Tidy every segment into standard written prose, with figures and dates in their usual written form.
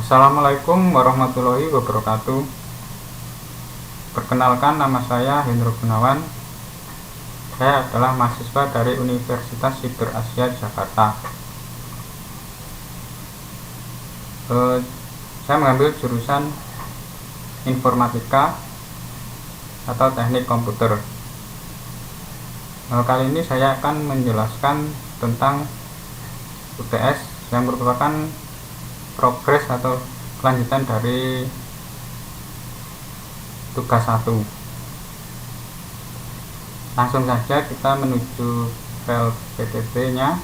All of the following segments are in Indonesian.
Assalamualaikum warahmatullahi wabarakatuh. Perkenalkan, nama saya Hendro Gunawan. Saya adalah mahasiswa dari Universitas Siber Asia Jakarta. Saya mengambil jurusan informatika atau teknik komputer. Kali ini saya akan menjelaskan tentang UTS yang merupakan progres atau kelanjutan dari tugas 1. Langsung saja kita menuju file PPT nya.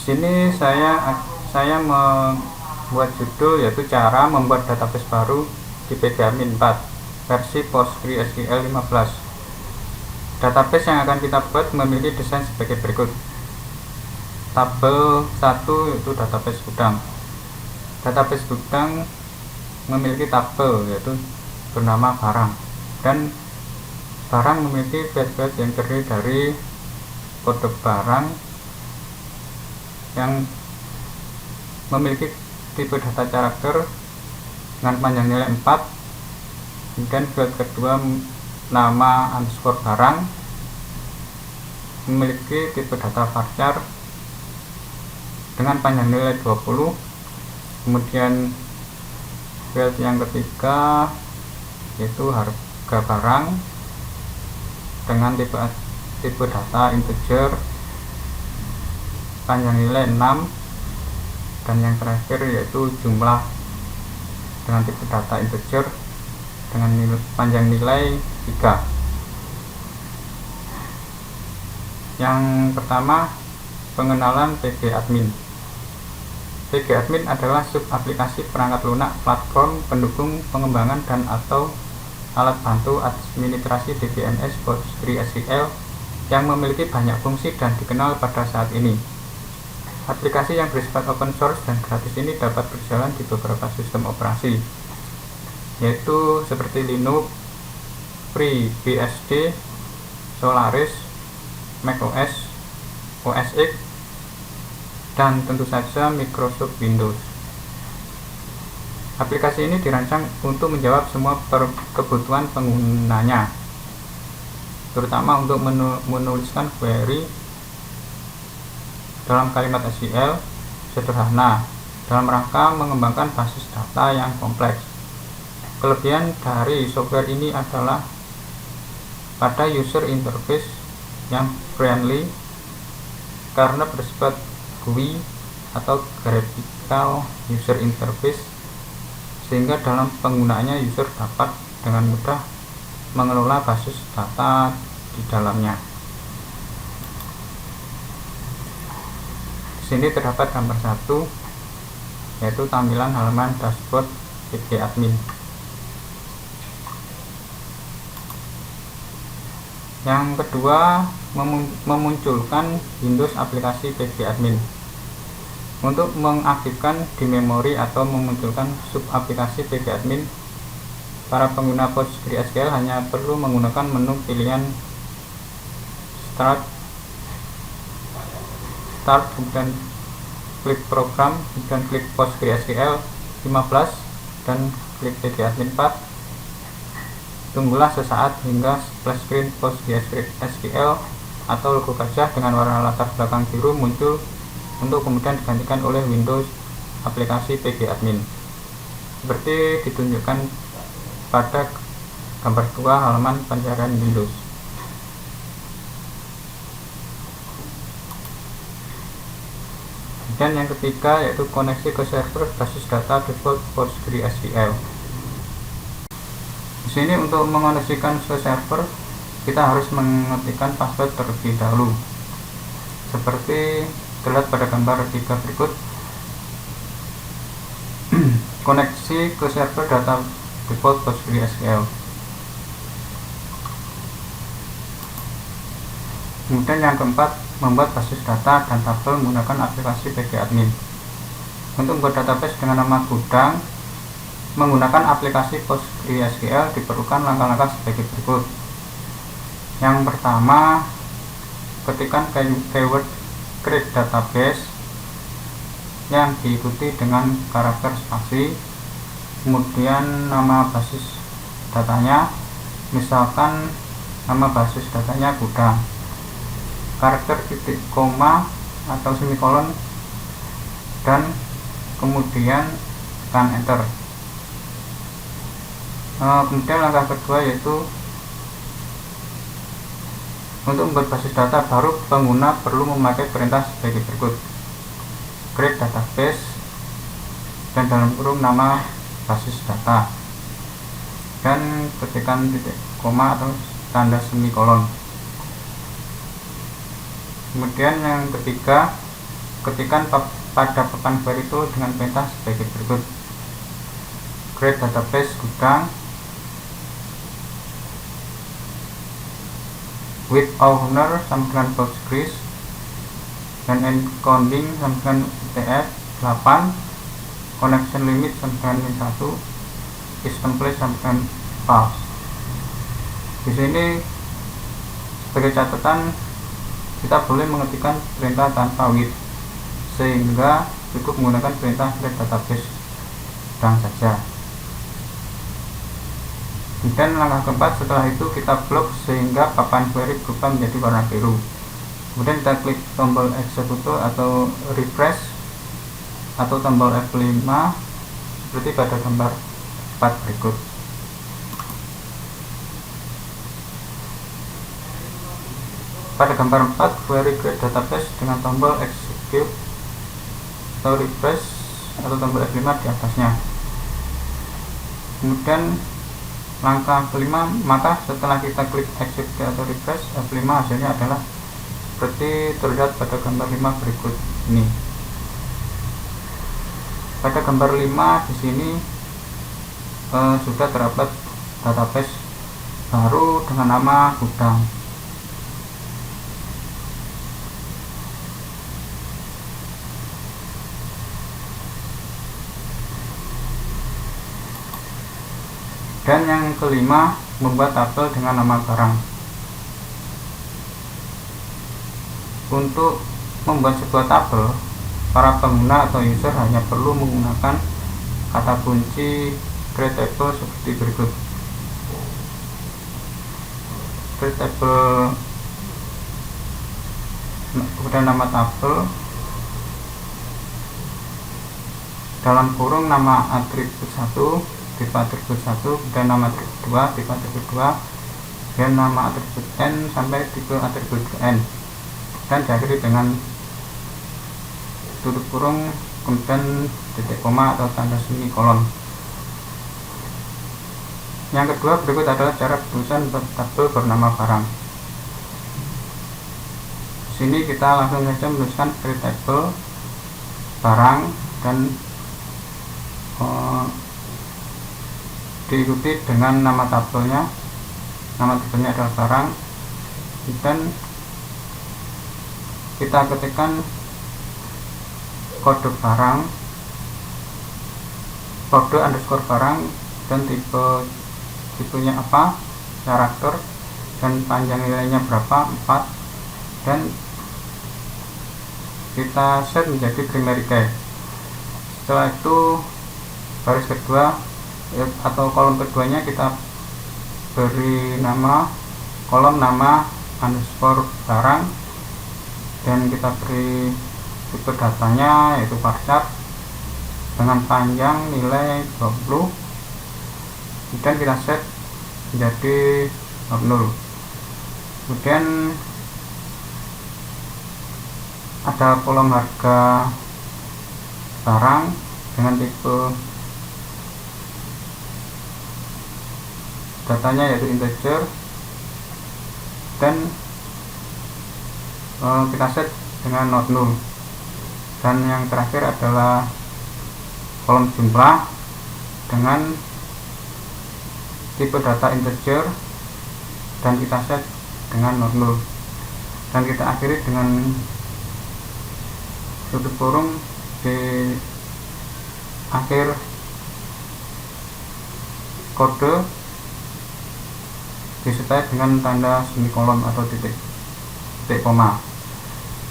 Di sini saya membuat judul yaitu cara membuat database baru di PGAdmin 4 versi PostgreSQL 15. Database yang akan kita buat memiliki desain sebagai berikut. Tabel 1 yaitu database gudang. Database gudang memiliki tabel yaitu bernama barang, dan barang memiliki field-field yang terdiri dari kode barang yang memiliki tipe data karakter dengan panjang nilai 4. Kemudian field kedua nama underscore barang memiliki tipe data varchar dengan panjang nilai 20. Kemudian field yang ketiga yaitu harga barang dengan tipe data integer panjang nilai 6, dan yang terakhir yaitu jumlah dengan tipe data integer dengan panjang nilai 3. Yang pertama, pengenalan PGAdmin. PGAdmin adalah sub aplikasi perangkat lunak platform pendukung pengembangan dan atau alat bantu administrasi DBMS PostgreSQL yang memiliki banyak fungsi dan dikenal pada saat ini. Aplikasi yang bersifat open source dan gratis ini dapat berjalan di beberapa sistem operasi, yaitu seperti Linux, FreeBSD, Solaris, macOS, OS X, dan tentu saja Microsoft Windows. Aplikasi ini dirancang untuk menjawab semua kebutuhan penggunanya, terutama untuk menuliskan query dalam kalimat SQL sederhana dalam rangka mengembangkan basis data yang kompleks. Kelebihan dari software ini adalah pada user interface yang friendly karena bersifat GUI atau graphical user interface, sehingga dalam penggunaannya user dapat dengan mudah mengelola basis data di dalamnya. Di sini terdapat gambar 1, yaitu tampilan halaman dashboard PGAdmin. Yang kedua, memunculkan Windows aplikasi PGAdmin. Untuk mengaktifkan di memori atau memunculkan sub aplikasi PGAdmin, para pengguna PostgreSQL hanya perlu menggunakan menu pilihan Start, kemudian klik program, kemudian klik PostgreSQL 15 dan klik PGAdmin 4. Tunggulah sesaat hingga splash screen PostgreSQL atau logo gajah dengan warna latar belakang biru muncul untuk kemudian digantikan oleh Windows aplikasi PGAdmin, seperti ditunjukkan pada gambar 2 halaman pencarian Windows. Dan yang ketiga yaitu koneksi ke server basis data default PostgreSQL. Di sini untuk mengoneksikan ke server kita harus mengetikkan password terlebih dahulu, seperti terlihat pada gambar 3 berikut. Koneksi ke server data default PostgreSQL. Kemudian yang keempat, membuat basis data dan tabel menggunakan aplikasi pgadmin. Untuk membuat database dengan nama gudang menggunakan aplikasi PostgreSQL diperlukan langkah-langkah sebagai berikut. Yang pertama, ketikkan keyword create database yang diikuti dengan karakter spasi, kemudian nama basis datanya, misalkan nama basis datanya gudang, karakter titik koma atau semikolon, dan kemudian tekan enter. Kemudian langkah kedua yaitu untuk membuat basis data baru, pengguna perlu memakai perintah sebagai berikut: create database dan dalam kurung nama basis data, dan ketikkan titik koma atau tanda semikolon. Kemudian yang ketiga, ketikkan pada papan query itu dengan perintah sebagai berikut: create database gudang with owner sama dengan Postgres dan encoding sama dengan UTF 8, connection limit sama dengan min 1, is template sama dengan false. Di sini sebagai catatan, kita boleh mengetikkan perintah tanpa with, sehingga cukup menggunakan perintah create database dan saja. Kemudian langkah keempat, setelah itu kita blok sehingga papan query berubah menjadi warna biru. Kemudian kita klik tombol execute atau refresh atau tombol F5 seperti pada gambar 4 berikut. Pada gambar 4, query create database dengan tombol execute atau refresh atau tombol F5 di atasnya. Kemudian langkah kelima, maka setelah kita klik execute atau refresh F5, hasilnya adalah seperti terlihat pada gambar 5 berikut ini. Pada gambar 5 di sini sudah terdapat database baru dengan nama gudang. Dan yang kelima, membuat tabel dengan nama barang. Untuk membuat sebuah tabel, para pengguna atau user hanya perlu menggunakan kata kunci create table seperti berikut: create table, kemudian nama tabel, dalam kurung nama atribut 1, tipe atribut 1, dan nama atribut 2, tipe atribut 2, dan nama atribut n sampai tipe atribut n, dan diakhiri dengan tutup kurung, kemudian titik koma atau tanda semikolon. Yang kedua, berikut adalah cara penulisan tabel bernama barang. Di sini kita langsung saja menuliskan create table barang dan diikuti dengan nama tabelnya. Nama tabelnya adalah barang, dan kita ketikkan kode barang, kode underscore barang, dan tipenya apa, karakter, dan panjang nilainya berapa, 4, dan kita set menjadi primary key. Setelah itu baris kedua atau kolom keduanya kita beri nama kolom nama underscore barang, dan kita beri tipe datanya yaitu varchar dengan panjang nilai 20, dan kita set menjadi 0. Kemudian ada kolom harga barang dengan tipe datanya yaitu integer, dan kita set dengan not null. Dan yang terakhir adalah kolom jumlah dengan tipe data integer, dan kita set dengan not null. dan kita akhiri dengan tutup kurung di akhir kode disertai dengan tanda semikolon atau titik koma.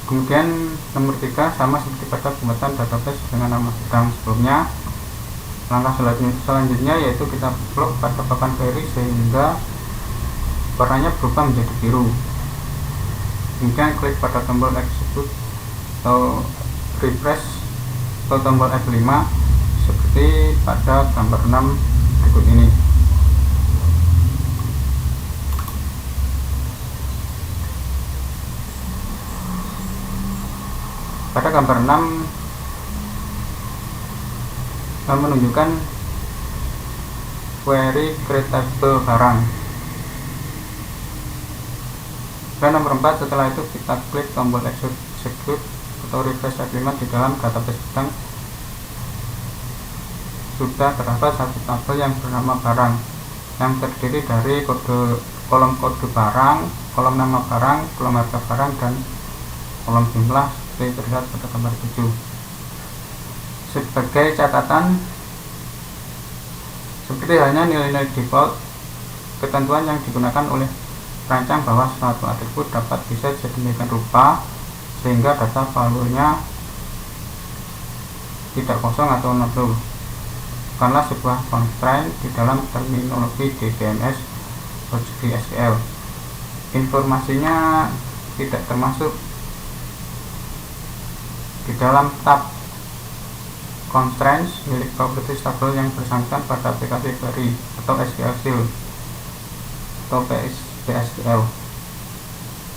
Kemudian nomor 3 sama seperti pada pembuatan database dengan nama bidang sebelumnya. Langkah selanjutnya yaitu kita plug pada papan query sehingga warnanya berubah menjadi biru. Kemudian klik pada tombol execute atau refresh atau tombol F5 seperti pada gambar 6 berikut ini. Pada gambar 6 menunjukkan query creatable barang. Dan nomor 4 setelah itu kita klik tombol execute atau refresh F5 di dalam database bidang. Sudah terdapat satu tabel yang bernama barang yang terdiri dari kolom kode barang, kolom nama barang, kolom harga barang, dan kolom jumlah seperti terlihat pada gambar 7. Sebagai catatan, seperti halnya nilai-nilai default, ketentuan yang digunakan oleh perancang bahwa suatu atribut dapat bisa sedemikian rupa sehingga data value-nya tidak kosong atau not null, bukanlah sebuah constraint di dalam terminologi DBMS logic SQL. Informasinya tidak termasuk di dalam tab constraints milik properties tabel yang bersangkutan pada aplikasi query atau SQL Shield atau PSQL.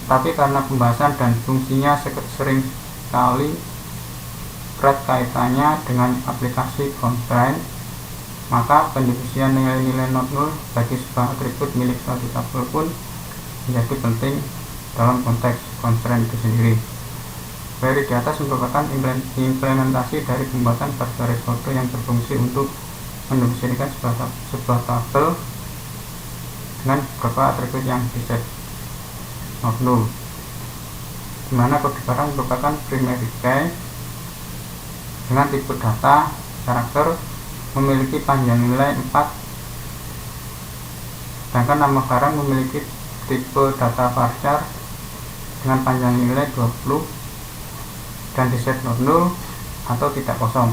Tapi karena pembahasan dan fungsinya sering sekali erat kaitannya dengan aplikasi constraint, maka pendefinisian nilai-nilai not null bagi sebuah atribut milik suatu tabel pun menjadi penting dalam konteks constraint itu sendiri. Query di atas merupakan implementasi dari pembuatan baris kode yang berfungsi untuk mendefinisikan sebuah tabel dengan beberapa atribut yang diset not null, di mana kode barang merupakan primary key dengan tipe data karakter memiliki panjang nilai 4, sedangkan nama barang memiliki tipe data varchar dengan panjang nilai 20 dan diset not null atau tidak kosong.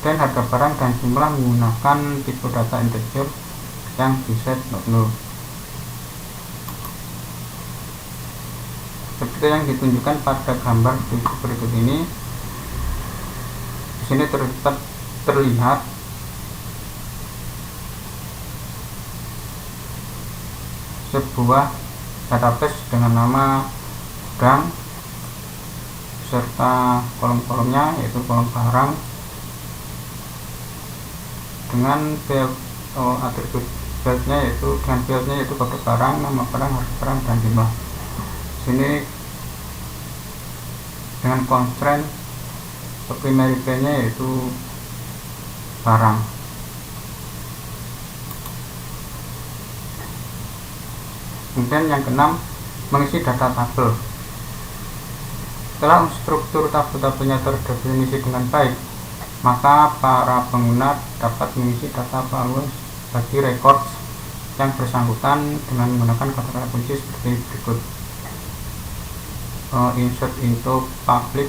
Dan harga barang dan jumlah menggunakan tipe data integer yang diset not null. Seperti yang ditunjukkan pada gambar berikut ini. Di sini terlihat sebuah database dengan nama bidang serta kolom-kolomnya, yaitu kolom barang dengan field atau atribut fieldnya yaitu kode barang, nama barang, harga barang, dan jumlah. Sini dengan constraint primary key-nya yaitu barang. Kemudian yang keenam, mengisi data tabel. Setelah struktur tabel-tabelnya terdefinisi dengan baik, maka para pengguna dapat mengisi data value bagi records yang bersangkutan dengan menggunakan kata-kata kunci seperti berikut: insert into public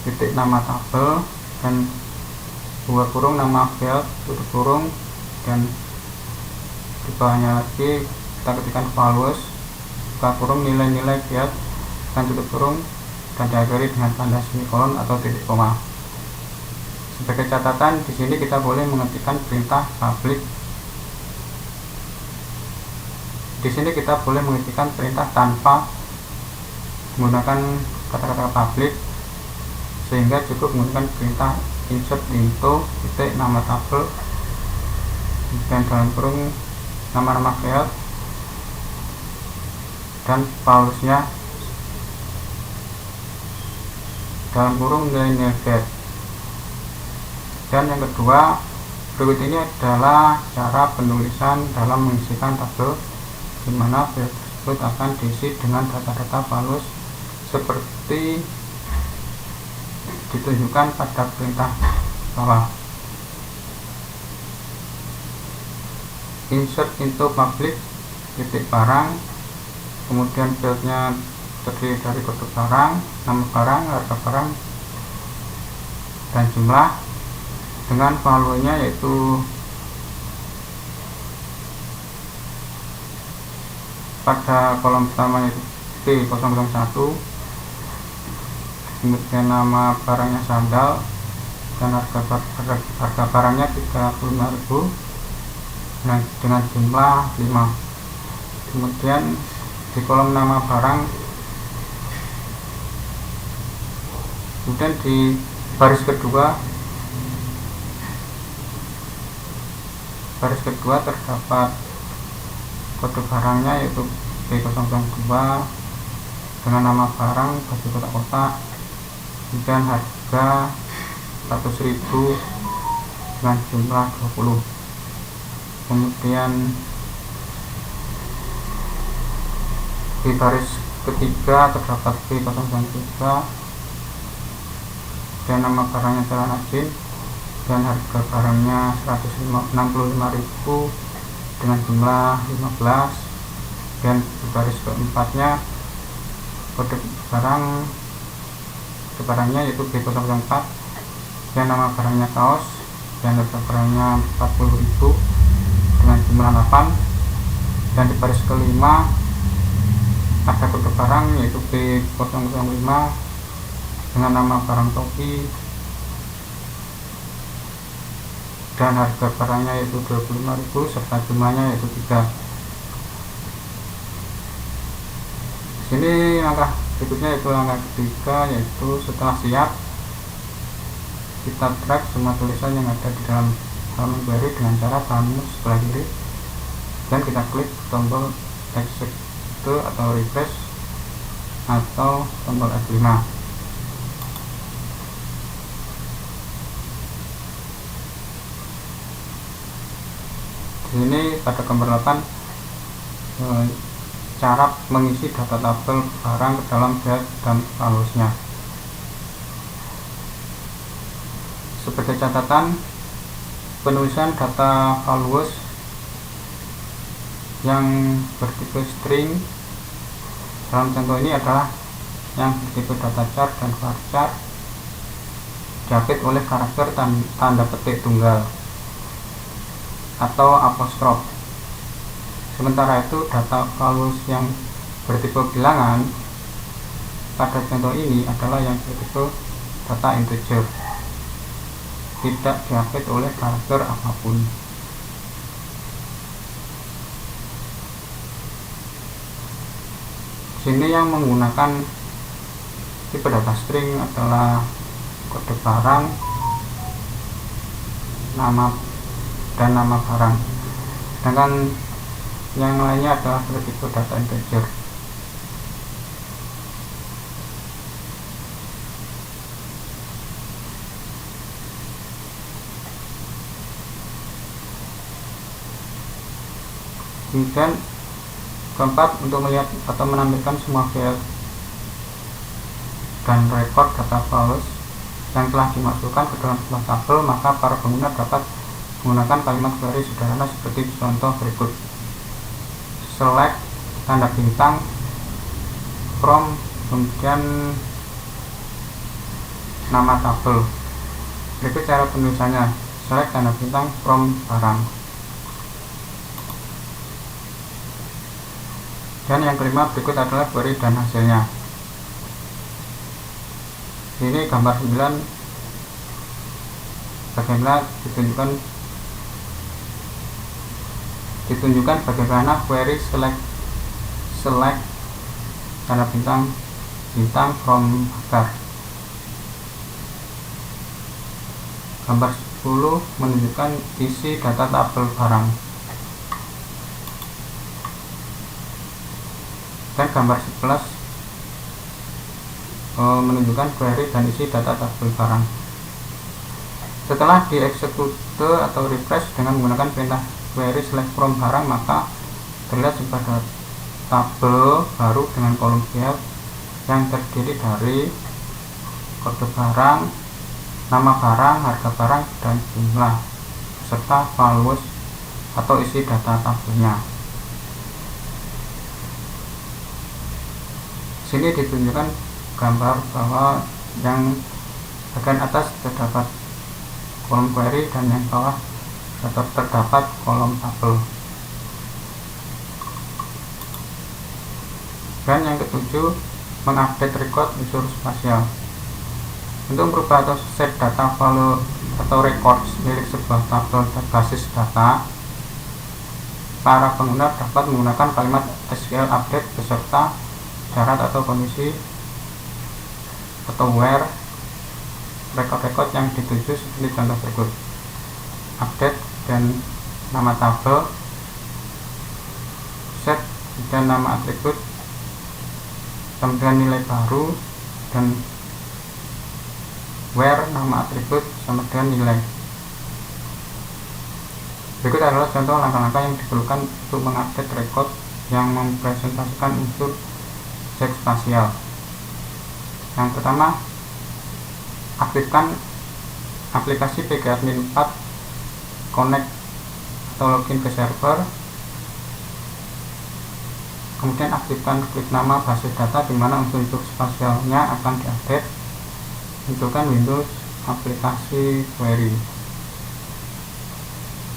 titik nama tabel dan buka kurung nama field tutup kurung, dan di bawahnya lagi kita ketikkan values buka kurung nilai-nilai field dan tutup kurung, dan diakhiri dengan tanda semikolon atau titik koma. Sebagai catatan, di sini kita boleh mengetikkan perintah public. Di sini kita boleh mengetikkan perintah tanpa menggunakan kata-kata public, sehingga cukup menggunakan perintah insert into titik nama tabel dan dalam kurung nama-nama field dan values-nya dalam kurung nilai-nilai get. Dan yang kedua, berikut ini adalah cara penulisan dalam mengisikan tabel di mana file tersebut akan diisi dengan data-data valus seperti ditunjukkan pada perintah bawah. Insert into public titik barang, kemudian fieldnya terdiri dari kode barang, nama barang, harga barang, dan jumlah dengan valuenya yaitu pada kolom pertama yaitu B001, kemudian nama barangnya sandal dan harga barangnya 35.000 dengan jumlah 5. Kemudian di kolom nama barang, kemudian di baris kedua terdapat kode barangnya yaitu B002 dengan nama barang bagi kotak-kotak, kemudian harga 100.000 dengan jumlah 20. Kemudian di baris ketiga terdapat B003 dan nama barangnya celana jeans dan harga barangnya 165.000 dengan jumlah 15. Dan di baris keempatnya kode barangnya yaitu B004 dan nama barangnya kaos dan harga barangnya 40.000 dengan jumlah 8. Dan di baris kelima ada kode barang yaitu B005 dengan nama barang topi dan harga barangnya yaitu 25.000 serta jumlahnya yaitu 3. Sini langkah berikutnya yaitu langkah ketiga, yaitu setelah siap kita drag semua tulisan yang ada di dalam halaman query dengan cara tangan sebelah kiri dan kita klik tombol execute atau refresh atau tombol F5. Di sini pada gambar 8 cara mengisi data tabel barang ke dalam data dan valusnya. Sebagai catatan, penulisan data valus yang bertipe string dalam contoh ini adalah yang bertipe data chart dan varchar diapit oleh karakter tanda petik tunggal atau apostrof. Sementara itu data valus yang bertipe bilangan pada contoh ini adalah yang bertipe data integer, tidak diapit oleh karakter apapun. Sini yang menggunakan tipe data string adalah kode barang, nama dan nama barang, sedangkan yang lainnya adalah bertipe data integer. Kemudian keempat, untuk melihat atau menampilkan semua file dan record data valus yang telah dimasukkan ke dalam sebuah tabel, maka para pengguna dapat menggunakan kalimat query sederhana seperti contoh berikut. Select tanda bintang from, kemudian nama tabel. Berikut cara penulisannya. Select tanda bintang from barang. Dan yang kelima berikut adalah query dan hasilnya. Ini gambar 9 bagaimana ditunjukkan bagaimana query select tanda bintang from bar. Gambar 10 menunjukkan isi data tabel barang. Dan gambar 11 menunjukkan query dan isi data tabel barang. Setelah dieksekusi atau refresh dengan menggunakan perintah query select from barang, maka terlihat sebagai tabel baru dengan kolom field yang terdiri dari kode barang, nama barang, harga barang, dan jumlah serta values atau isi data tabelnya. Sini ditunjukkan gambar bahwa yang bagian atas terdapat kolom query dan yang bawah terdapat kolom tabel. Dan yang ketujuh, mengupdate record unsur spasial. Untuk merubah atau set data value atau records milik sebuah tabel berbasis data, para pengguna dapat menggunakan kalimat SQL update beserta syarat atau kondisi atau where record-record yang dituju seperti contoh berikut: update dan nama tabel, set dan nama atribut, kemudian nilai baru, dan where nama atribut sama dengan nilai. Berikut adalah contoh langkah-langkah yang diperlukan untuk mengupdate record yang mempresentasikan unsur set spasial. Yang pertama, aktifkan aplikasi pgadmin 4 connect atau login ke server. Kemudian aktifkan klik nama basis data di mana unsur spasialnya akan diupdate. Tentukan Windows aplikasi query.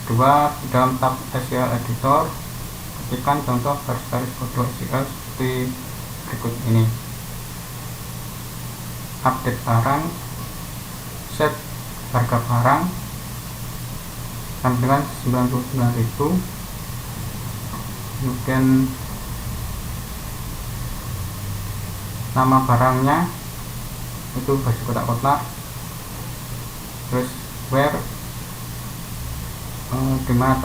Kedua, di dalam tab SQL editor ketikkan contoh garis-garis kode SQL seperti berikut ini: update barang, set harga barang sampai dengan 99.000, kemudian nama barangnya itu baju kotak-kotak, terus where dimana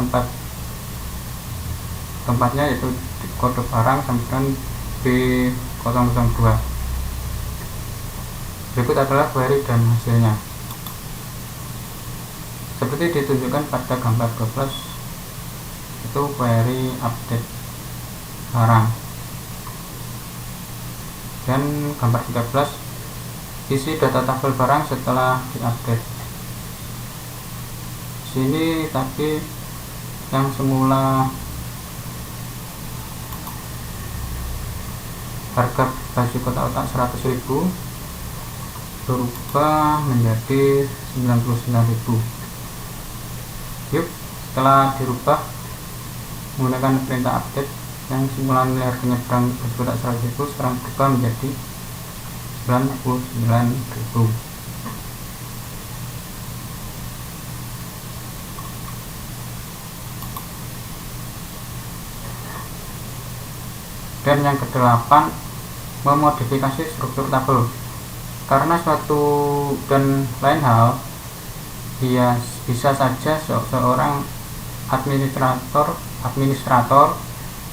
tempatnya yaitu kode barang sampai dengan B002. Berikut adalah query dan hasilnya seperti ditunjukkan pada gambar 12, itu query update barang. Dan gambar 13, isi data tabel barang setelah diupdate. Sini tadi yang semula harga baju kotak-kotak 100.000 berubah menjadi 99.000. Yuk, setelah dirubah menggunakan perintah update, yang semula nilai harganya barang baju kotak 100.000 sekarang berubah menjadi 99.000. Dan yang ke-8, memodifikasi struktur tabel. Karena suatu dan lain hal, dia bisa saja seorang administrator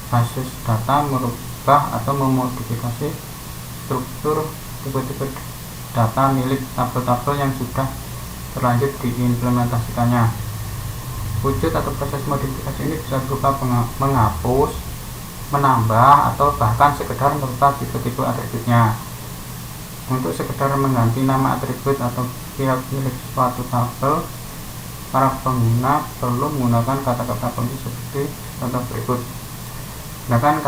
basis data merubah atau memodifikasi struktur tipe-tipe data milik tabel-tabel yang sudah terlanjur diimplementasikannya. Wujud atau proses modifikasi ini bisa berupa menghapus, menambah, atau bahkan sekedar merubah tipe-tipe atributnya. Untuk sekedar mengganti nama atribut atau field milik suatu tabel, para pengguna perlu menggunakan kata-kata kunci seperti contoh berikut. Gunakan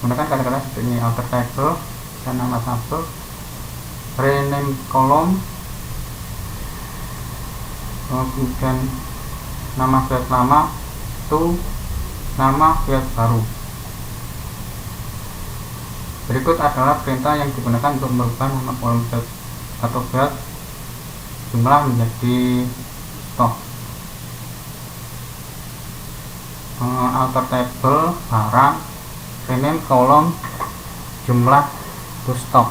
kata-kata seperti ini: alter table dan nama tabel, rename column, kemudian nama field lama to nama field baru. Berikut adalah perintah yang digunakan untuk merubah nama kolom field atau field jumlah menjadi stock. Alter table barang, rename kolom jumlah to stock.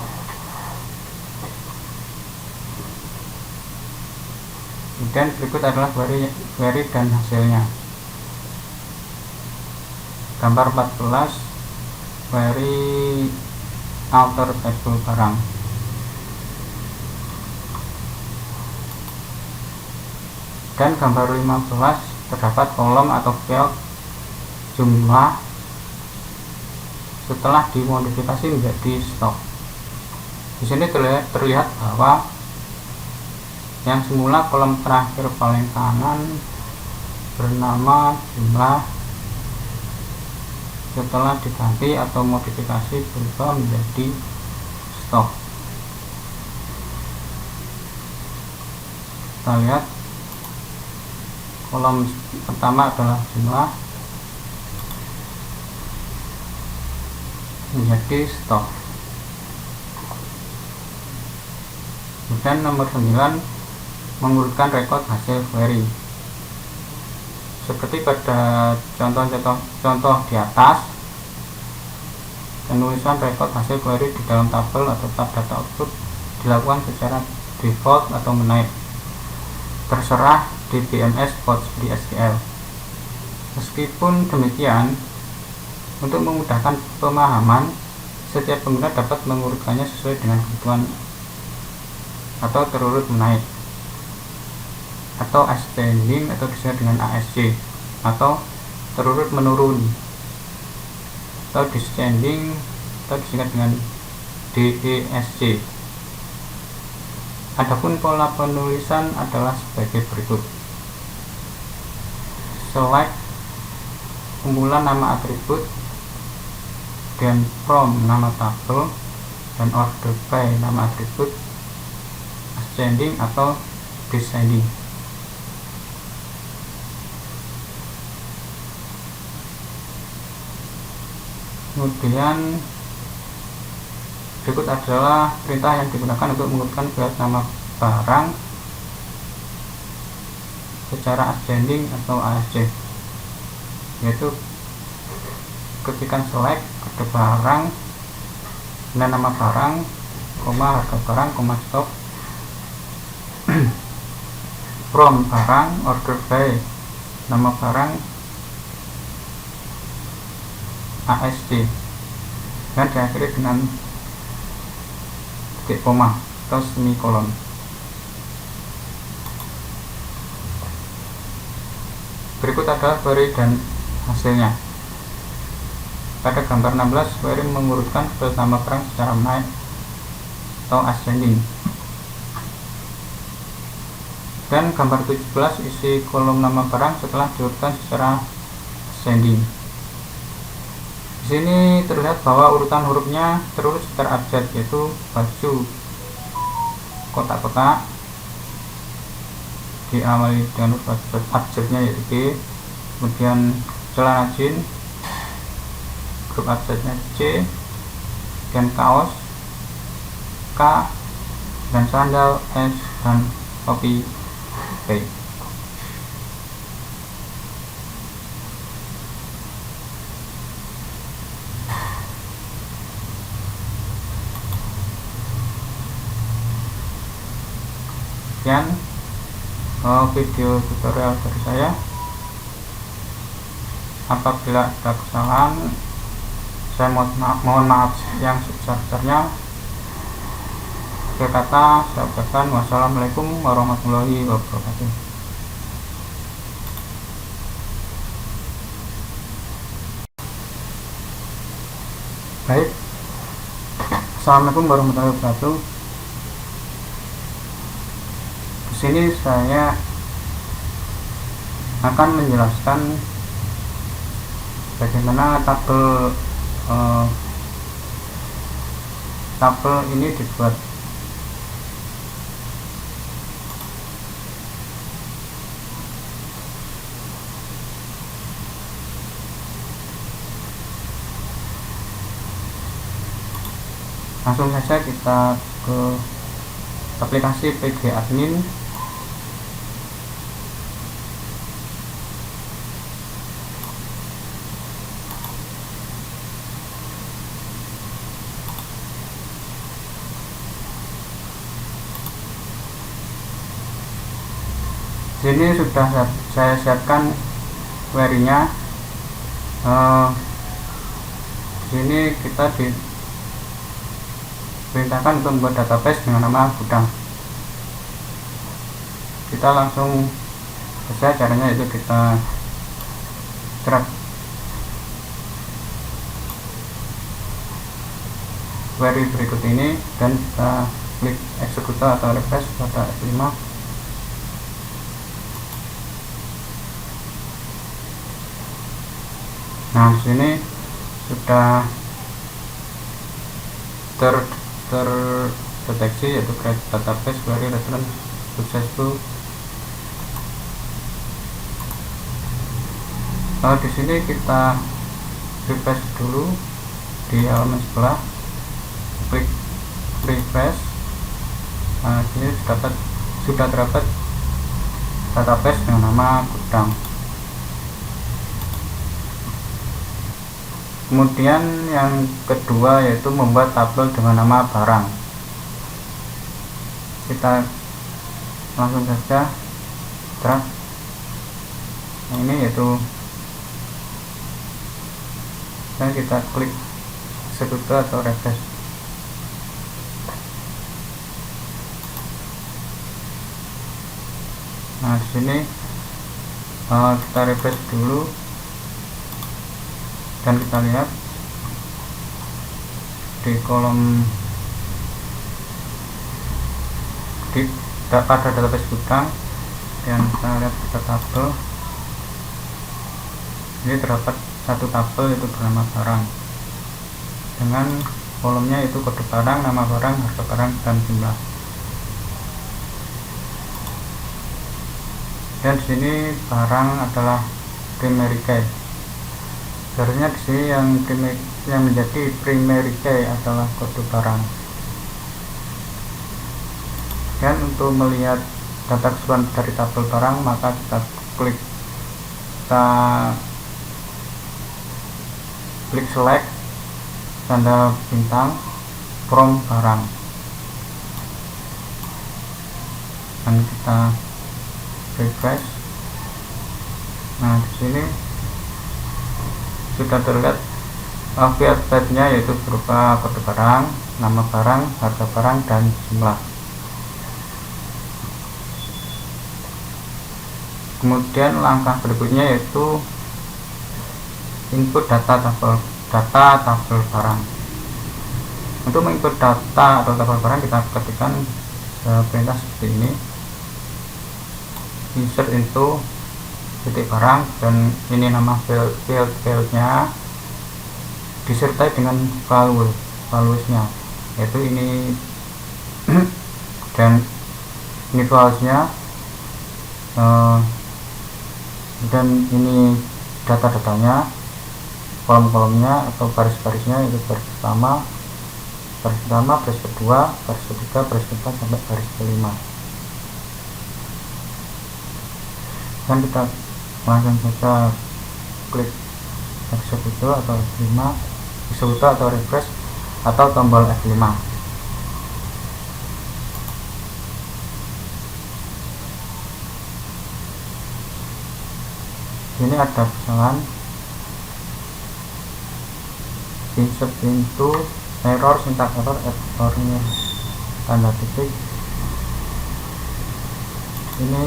Kemudian berikut adalah query dan hasilnya. Gambar 14, query alter table barang. Dan gambar 15, terdapat kolom atau field jumlah setelah dimodifikasi menjadi stok. Di sini terlihat bahwa yang semula kolom terakhir paling kanan bernama jumlah, setelah diganti atau modifikasi berubah menjadi stok. Kita lihat kolom pertama adalah jumlah menjadi stok. Kemudian nomor 9, mengurutkan rekod hasil query. Seperti pada contoh di atas, penulisan rekod hasil query di dalam tabel atau tab data output dilakukan secara default atau menaik, terserah DBMS PostgreSQL. Meskipun demikian, untuk memudahkan pemahaman, setiap pengguna dapat mengurutkannya sesuai dengan kebutuhan atau terurut menaik, atau ascending atau disingkat dengan ASC, atau terurut menurun, atau descending atau disingkat dengan DESC. Adapun pola penulisan adalah sebagai berikut: select kumpulan nama atribut, dan from nama tabel, dan order by nama atribut, ascending atau descending. Kemudian berikut adalah perintah yang digunakan untuk mengurutkan nama barang secara ascending atau ASC, yaitu ketikkan select kode barang dan nama barang, harga barang, stop, from barang, order by nama barang, ASC, dan diakhiri dengan titik koma atau semikolon. Berikut adalah query dan hasilnya. Pada gambar 16, query mengurutkan nama barang secara naik atau ascending. Dan gambar 17 isi kolom nama barang setelah diurutkan secara ascending. Di sini terlihat bahwa urutan hurufnya terurut secara abjad, yaitu baju kotak-kotak diawali dengan huruf abjadnya yaitu B, kemudian celana jeans huruf abjadnya C, dan kaos K, dan sandal S, dan topi P. Sekian video tutorial dari saya. Apabila ada kesalahan, saya mohon maaf yang sebesar-besarnya. Akhir kata saya ucapkan wassalamualaikum warahmatullahi wabarakatuh. Baik, assalamualaikum warahmatullahi wabarakatuh. Di sini saya akan menjelaskan bagaimana tabel ini dibuat. Langsung saja kita ke aplikasi PG Admin. Sini sudah saya siapkan query-nya. Sini kita diperintahkan untuk membuat database dengan nama gudang. Kita langsung saja caranya, yaitu kita drag query berikut ini dan kita klik execute atau refresh pada F5. Nah, di sini sudah terdeteksi yaitu create database query return successful. Nah, di sini kita refresh dulu di halaman sebelah, klik refresh. Nah, sini sudah terdapat database dengan nama gudang. Kemudian yang kedua yaitu membuat tabel dengan nama barang. Kita langsung saja drag. Nah, ini yaitu dan kita klik execute atau refresh. Nah, di sini kita refresh dulu dan kita lihat di kolom pada database gudang dan kita lihat pada tabel ini terdapat satu tabel itu bernama barang dengan kolomnya itu kode barang, nama barang, harga barang, dan jumlah. Dan di sini barang adalah primary key. Seharusnya di sini yang menjadi primary key adalah kode barang. Dan untuk melihat data keseluruhan dari tabel barang, maka kita klik select tanda bintang from barang dan kita refresh. Nah, di sini sudah terlihat field type-nya yaitu berupa kode barang, nama barang, harga barang, dan jumlah. Kemudian langkah berikutnya yaitu input data tabel barang. Untuk menginput data atau tabel barang, kita ketikkan perintah seperti ini, insert into titik barang, dan ini nama fieldnya disertai dengan valuesnya, yaitu ini dan ini valuesnya dan ini data-datanya, kolom-kolomnya atau baris-barisnya, itu baris pertama, baris kedua, baris ketiga, baris keempat, sampai baris kelima. Dan kita langsung saja klik execute atau F5, execute atau refresh atau tombol F5. Ini ada kesalahan insert into error, syntax error, errornya tanda titik. Ini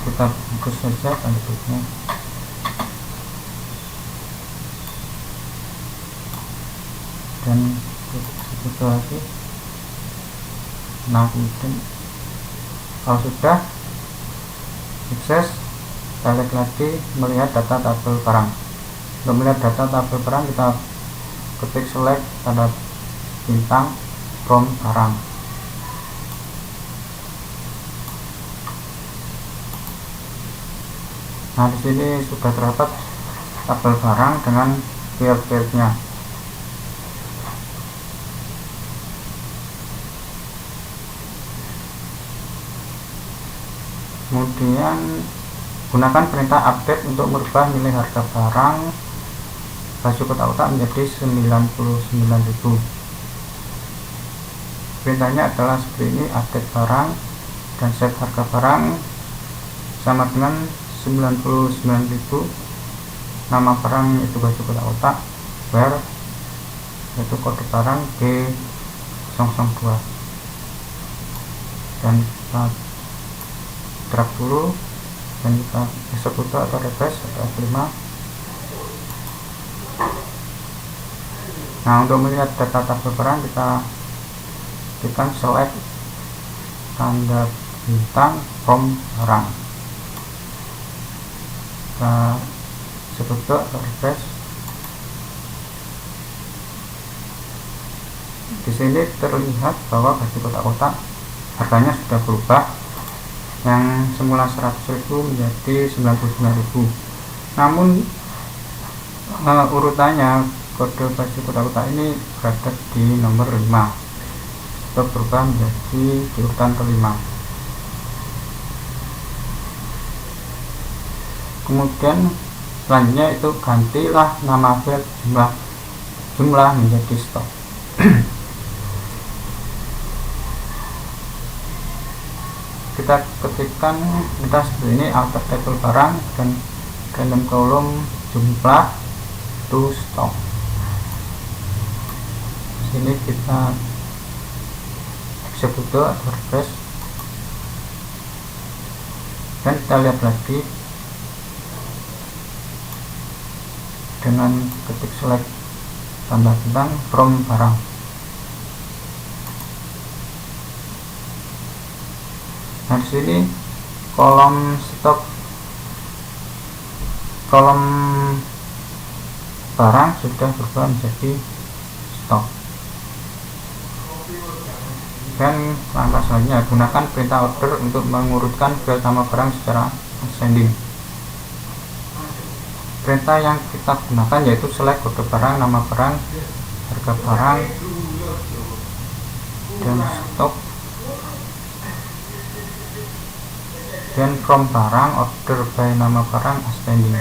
kita bungkus saja tanda titiknya. Dan itu lagi. Nah, kemudian kalau sudah sukses, kita klik lagi melihat data tabel barang. Untuk melihat data tabel barang, kita ketik select tanda bintang from barang. Nah, di sini sudah terdapat tabel barang dengan field-fieldnya. Kemudian gunakan perintah update untuk merubah nilai harga barang baju kotak-kotak menjadi 99.000. Perintahnya adalah seperti ini, update barang dan set harga barang sama dengan 99.000, nama barang itu baju kotak-kotak, where yaitu kode barang G002, dan kita drag dulu dan kita execute atau refresh atau F5. Nah, untuk melihat data tabel barang, kita kita select tanda bintang from barang, kita sebut atau refresh. Di sini terlihat bahwa baju kotak-kotak harganya sudah berubah, yang semula 100.000 menjadi 99.000. Namun urutannya kode baju kotak-kotak ini berada di nomor 5 atau berubah menjadi di urutan kelima. Kemudian selanjutnya itu gantilah nama file jumlah menjadi stok. Kita ketikkan entah seperti ini, alter table barang dan random column jumlah to stock. Sini kita execute atau refresh dan kita lihat lagi dengan ketik select tanda bintang from barang. Nah, di sini kolom stok, kolom barang sudah berubah menjadi stok. Dan langkah selanjutnya, gunakan perintah order untuk mengurutkan file nama barang secara ascending. Perintah yang kita gunakan yaitu select kode barang, nama barang, harga barang, dan stok, dan from barang, order by nama barang ascending.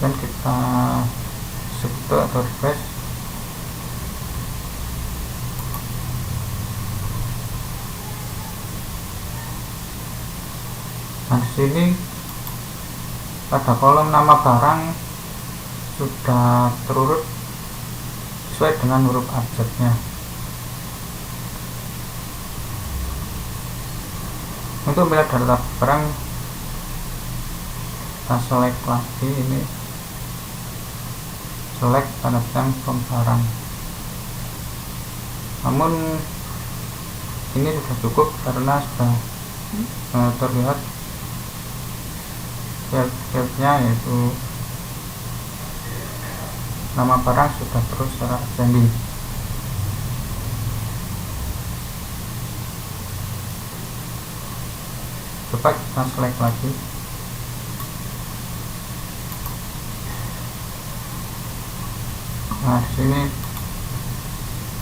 Dan kita sebut atau refresh. Nah, di sini pada kolom nama barang sudah terurut sesuai dengan huruf abjadnya. Untuk melihat data barang, kita select lagi, ini select tanda bintang from barang. Namun ini sudah cukup karena sudah terlihat file-nya, yaitu nama barang sudah terus secara ascending. Coba kita select lagi. Nah, di sini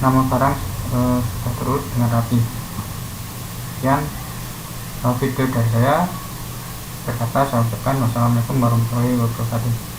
nama barang sudah terurut dengan rapi. Sekian video dari saya. Saya ucapkan wassalamualaikum warahmatullahi wabarakatuh.